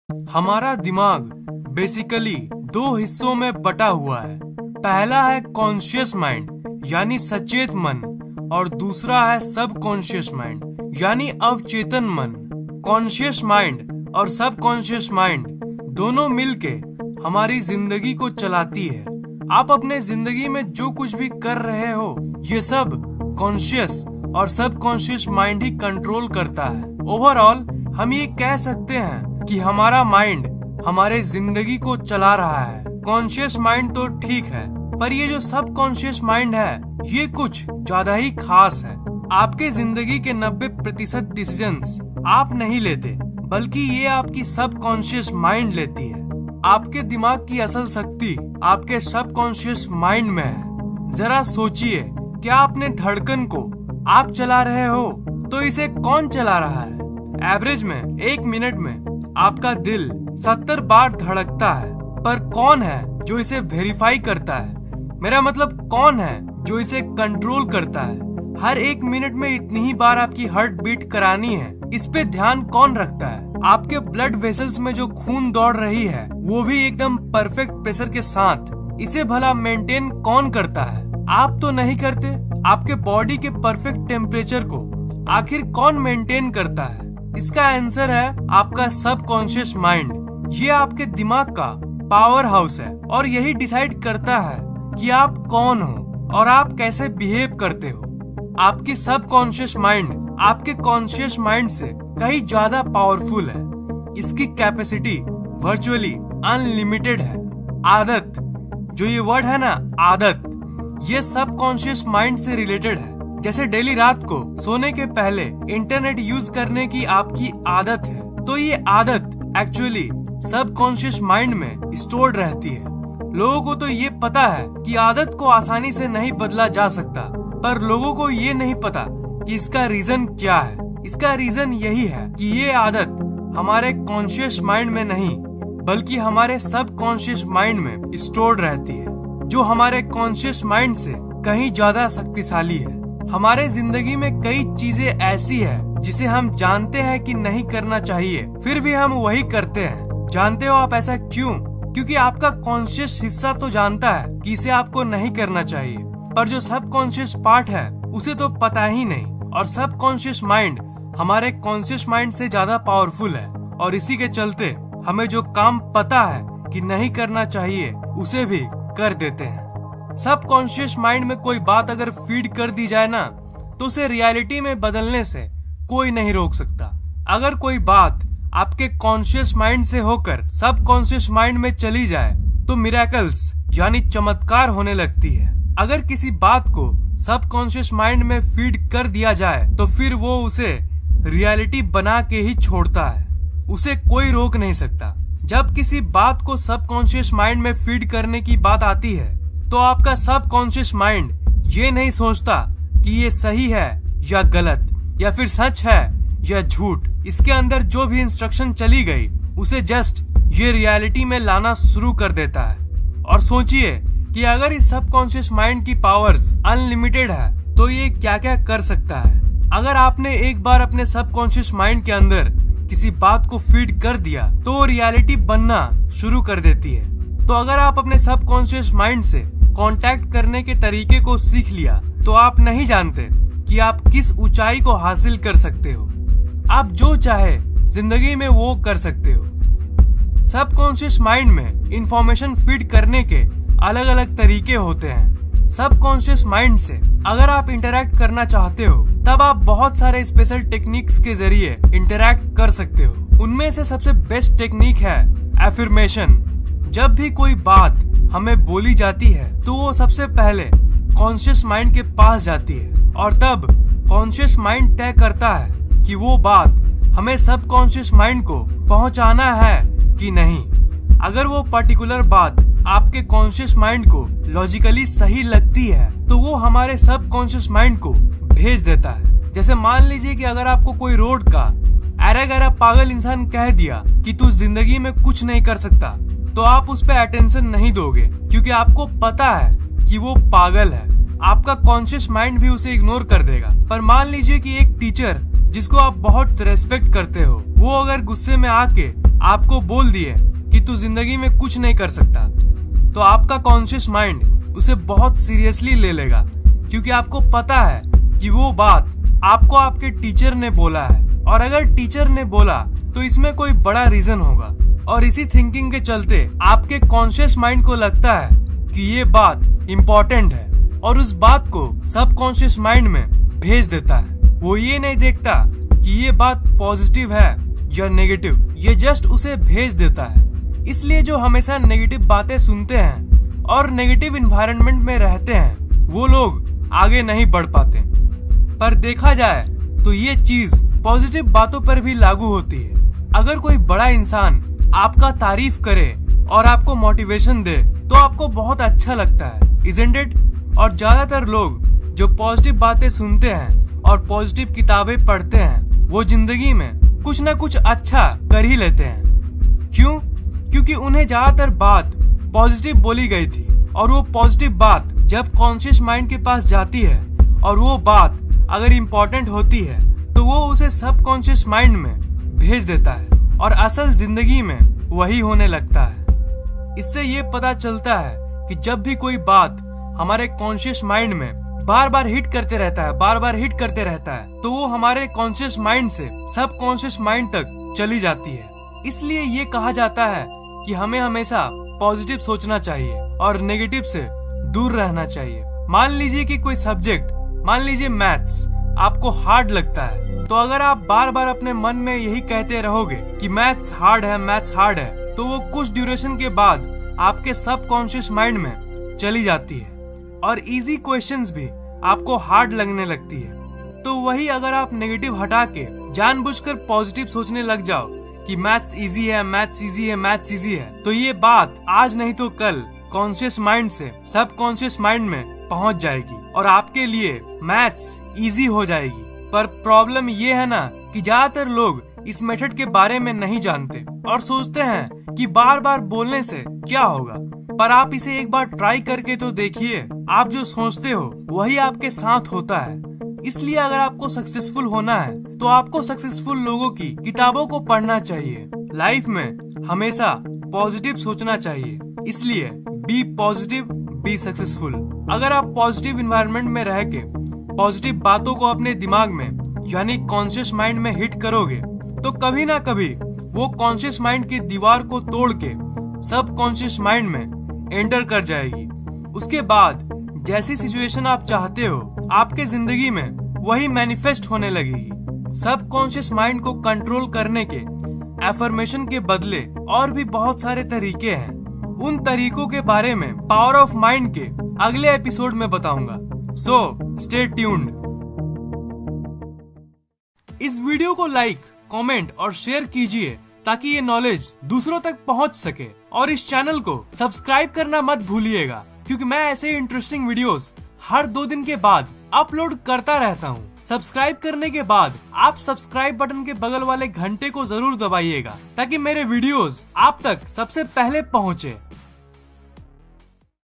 हमारा दिमाग बेसिकली दो हिस्सों में बटा हुआ है। पहला है कॉन्शियस माइंड यानी सचेत मन, और दूसरा है सब कॉन्शियस माइंड यानी अवचेतन मन। कॉन्शियस माइंड और सब कॉन्शियस माइंड दोनों मिलके हमारी जिंदगी को चलाती है। आप अपने जिंदगी में जो कुछ भी कर रहे हो, ये सब कॉन्शियस और सब कॉन्शियस माइंड ही कंट्रोल करता है। ओवरऑल हम ये कह सकते हैं कि हमारा माइंड हमारे जिंदगी को चला रहा है। कॉन्शियस माइंड तो ठीक है, पर ये जो सब कॉन्शियस माइंड है, ये कुछ ज्यादा ही खास है। आपके जिंदगी के 90% डिसीजंस आप नहीं लेते, बल्कि ये आपकी सब कॉन्शियस माइंड लेती है। आपके दिमाग की असल शक्ति आपके सब कॉन्शियस माइंड में है। जरा सोचिए, क्या अपने धड़कन को आप चला रहे हो तो इसे कौन चला रहा है? एवरेज में 1 मिनट में आपका दिल 70 बार धड़कता है, पर कौन है जो इसे वेरीफाई करता है? मेरा मतलब कौन है जो इसे कंट्रोल करता है? हर 1 मिनट में इतनी ही बार आपकी हार्ट बीट करानी है, इस पे ध्यान कौन रखता है? आपके ब्लड वेसल्स में जो खून दौड़ रही है, वो भी एकदम परफेक्ट प्रेशर के साथ, इसे भला मेंटेन कौन करता है? आप तो नहीं करते। आपके बॉडी के परफेक्ट टेम्परेचर को आखिर कौन मेंटेन करता है? इसका आंसर है आपका सब कॉन्शियस माइंड। ये आपके दिमाग का पावर हाउस है और यही डिसाइड करता है कि आप कौन हो और आप कैसे बिहेव करते हो। आपकी सब कॉन्शियस माइंड आपके कॉन्शियस माइंड से कहीं ज्यादा पावरफुल है। इसकी कैपेसिटी वर्चुअली अनलिमिटेड है। आदत, जो ये वर्ड है ना, आदत, ये सब कॉन्शियस माइंड से रिलेटेड है। जैसे डेली रात को सोने के पहले इंटरनेट यूज करने की आपकी आदत है, तो ये आदत एक्चुअली सब कॉन्शियस माइंड में स्टोर्ड रहती है। लोगों को तो ये पता है कि आदत को आसानी से नहीं बदला जा सकता, पर लोगों को ये नहीं पता कि इसका रीजन क्या है। इसका रीजन यही है कि ये आदत हमारे कॉन्शियस माइंड में नहीं, बल्कि हमारे सब कॉन्शियस माइंड में स्टोर्ड रहती है, जो हमारे कॉन्शियस माइंड से कहीं ज्यादा शक्तिशाली है। हमारे जिंदगी में कई चीजें ऐसी है जिसे हम जानते हैं कि नहीं करना चाहिए, फिर भी हम वही करते हैं। जानते हो आप ऐसा क्यों? क्योंकि आपका कॉन्शियस हिस्सा तो जानता है कि इसे आपको नहीं करना चाहिए, पर जो सब कॉन्शियस पार्ट है उसे तो पता ही नहीं। और सब कॉन्शियस माइंड हमारे कॉन्शियस माइंड से ज्यादा पावरफुल है, और इसी के चलते हमें जो काम पता है कि नहीं करना चाहिए, उसे भी कर देते हैं। सब कॉन्शियस माइंड में कोई बात अगर फीड कर दी जाए ना, तो उसे रियलिटी में बदलने से कोई नहीं रोक सकता। अगर कोई बात आपके कॉन्शियस माइंड से होकर सब कॉन्शियस माइंड में चली जाए, तो मिरेकल्स यानी चमत्कार होने लगती है। अगर किसी बात को सब कॉन्शियस माइंड में फीड कर दिया जाए, तो फिर वो उसे रियलिटी बना के ही छोड़ता है। उसे कोई रोक नहीं सकता। जब किसी बात को सब कॉन्शियस माइंड में फीड करने की बात आती है, तो आपका सब कॉन्शियस माइंड ये नहीं सोचता कि ये सही है या गलत, या फिर सच है या झूठ। इसके अंदर जो भी इंस्ट्रक्शन चली गई, उसे जस्ट ये रियलिटी में लाना शुरू कर देता है। और सोचिए कि अगर इस सब कॉन्शियस माइंड की पावर्स अनलिमिटेड है, तो ये क्या क्या कर सकता है। अगर आपने एक बार अपने सब कॉन्शियस माइंड के अंदर किसी बात को फीड कर दिया, तो वो रियलिटी बनना शुरू कर देती है। तो अगर आप अपने सब कॉन्शियस माइंड से कांटेक्ट करने के तरीके को सीख लिया, तो आप नहीं जानते कि आप किस ऊंचाई को हासिल कर सकते हो। आप जो चाहे जिंदगी में वो कर सकते हो। सब कॉन्शियस माइंड में इंफॉर्मेशन फीड करने के अलग अलग तरीके होते हैं। सब कॉन्शियस माइंड से अगर आप इंटरैक्ट करना चाहते हो, तब आप बहुत सारे स्पेशल टेक्निक्स के जरिए इंटरैक्ट कर सकते हो। उनमें से सबसे बेस्ट टेक्निक है एफर्मेशन। जब भी कोई बात हमें बोली जाती है, तो वो सबसे पहले कॉन्शियस माइंड के पास जाती है, और तब कॉन्शियस माइंड तय करता है कि वो बात हमें सब कॉन्शियस माइंड को पहुंचाना है कि नहीं। अगर वो पर्टिकुलर बात आपके कॉन्शियस माइंड को लॉजिकली सही लगती है, तो वो हमारे सब कॉन्शियस माइंड को भेज देता है। जैसे मान लीजिए कि अगर आपको कोई रोड का अरे गहरा पागल इंसान कह दिया कि तू जिंदगी में कुछ नहीं कर सकता, तो आप उस पर अटेंशन नहीं दोगे, क्योंकि आपको पता है कि वो पागल है। आपका कॉन्शियस माइंड भी उसे इग्नोर कर देगा। पर मान लीजिए कि एक टीचर जिसको आप बहुत रेस्पेक्ट करते हो, वो अगर गुस्से में आके आपको बोल दिए कि तू जिंदगी में कुछ नहीं कर सकता, तो आपका कॉन्शियस माइंड उसे बहुत सीरियसली ले लेगा, क्योंकि आपको पता है कि वो बात आपको आपके टीचर ने बोला है, और अगर टीचर ने बोला तो इसमें कोई बड़ा रीजन होगा। और इसी थिंकिंग के चलते आपके कॉन्शियस माइंड को लगता है कि ये बात इम्पोर्टेंट है, और उस बात को सबकॉन्शियस माइंड में भेज देता है। वो ये नहीं देखता कि ये बात पॉजिटिव है या नेगेटिव, ये जस्ट उसे भेज देता है। इसलिए जो हमेशा नेगेटिव बातें सुनते हैं और नेगेटिव इन्वायरमेंट में रहते हैं, वो लोग आगे नहीं बढ़ पाते। पर देखा जाए तो ये चीज पॉजिटिव बातों पर भी लागू होती है। अगर कोई बड़ा इंसान आपका तारीफ करे और आपको मोटिवेशन दे तो आपको बहुत अच्छा लगता है, इज़न्ट इट? और ज्यादातर लोग जो पॉजिटिव बातें सुनते हैं और पॉजिटिव किताबें पढ़ते हैं, वो जिंदगी में कुछ न कुछ अच्छा कर ही लेते हैं। क्यों? क्योंकि उन्हें ज्यादातर बात पॉजिटिव बोली गई थी, और वो पॉजिटिव बात जब कॉन्शियस माइंड के पास जाती है और वो बात अगर इम्पोर्टेंट होती है तो वो उसे सबकॉन्शियस माइंड में भेज देता है, और असल जिंदगी में वही होने लगता है। इससे ये पता चलता है कि जब भी कोई बात हमारे कॉन्शियस माइंड में बार बार हिट करते रहता है, तो वो हमारे कॉन्शियस माइंड से सबकॉन्शियस माइंड तक चली जाती है। इसलिए ये कहा जाता है कि हमें हमेशा पॉजिटिव सोचना चाहिए और नेगेटिव से दूर रहना चाहिए। मान लीजिए कि कोई सब्जेक्ट, मान लीजिए मैथ्स, आपको हार्ड लगता है, तो अगर आप बार बार अपने मन में यही कहते रहोगे कि मैथ्स हार्ड है, तो वो कुछ ड्यूरेशन के बाद आपके सबकॉन्शियस माइंड में चली जाती है, और इजी क्वेश्चंस भी आपको हार्ड लगने लगती है। तो वही अगर आप नेगेटिव हटा के जानबूझकर पॉजिटिव सोचने लग जाओ कि मैथ्स इजी है, तो ये बात आज नहीं तो कल कॉन्शियस माइंड से सबकॉन्शियस माइंड में पहुंच जाएगी और आपके लिए मैथ्स इजी हो जाएगी। पर प्रॉब्लम ये है ना कि ज्यादातर लोग इस मेथड के बारे में नहीं जानते और सोचते हैं कि बार बार बोलने से क्या होगा। पर आप इसे एक बार ट्राई करके तो देखिए, आप जो सोचते हो वही आपके साथ होता है। इसलिए अगर आपको सक्सेसफुल होना है तो आपको सक्सेसफुल लोगों की किताबों को पढ़ना चाहिए। लाइफ में हमेशा पॉजिटिव सोचना चाहिए। इसलिए बी पॉजिटिव, बी सक्सेसफुल। अगर आप पॉजिटिव इन्वायरमेंट में रह के पॉजिटिव बातों को अपने दिमाग में यानी कॉन्शियस माइंड में हिट करोगे तो कभी ना कभी वो कॉन्शियस माइंड की दीवार को तोड़ के सब कॉन्शियस माइंड में एंटर कर जाएगी। उसके बाद जैसी सिचुएशन आप चाहते हो आपके जिंदगी में वही मैनिफेस्ट होने लगेगी। सब कॉन्शियस माइंड को कंट्रोल करने के एफर्मेशन के बदले और भी बहुत सारे तरीके हैं। उन तरीकों के बारे में पावर ऑफ माइंड के अगले एपिसोड में बताऊंगा। So stay tuned. इस वीडियो को लाइक, कमेंट और शेयर कीजिए ताकि ये नॉलेज दूसरों तक पहुंच सके, और इस चैनल को सब्सक्राइब करना मत भूलिएगा, क्योंकि मैं ऐसे इंटरेस्टिंग वीडियोस हर 2 दिन के बाद अपलोड करता रहता हूँ। सब्सक्राइब करने के बाद आप सब्सक्राइब बटन के बगल वाले घंटे को जरूर दबाइएगा ताकि मेरे वीडियोस आप तक सबसे पहले पहुँचे।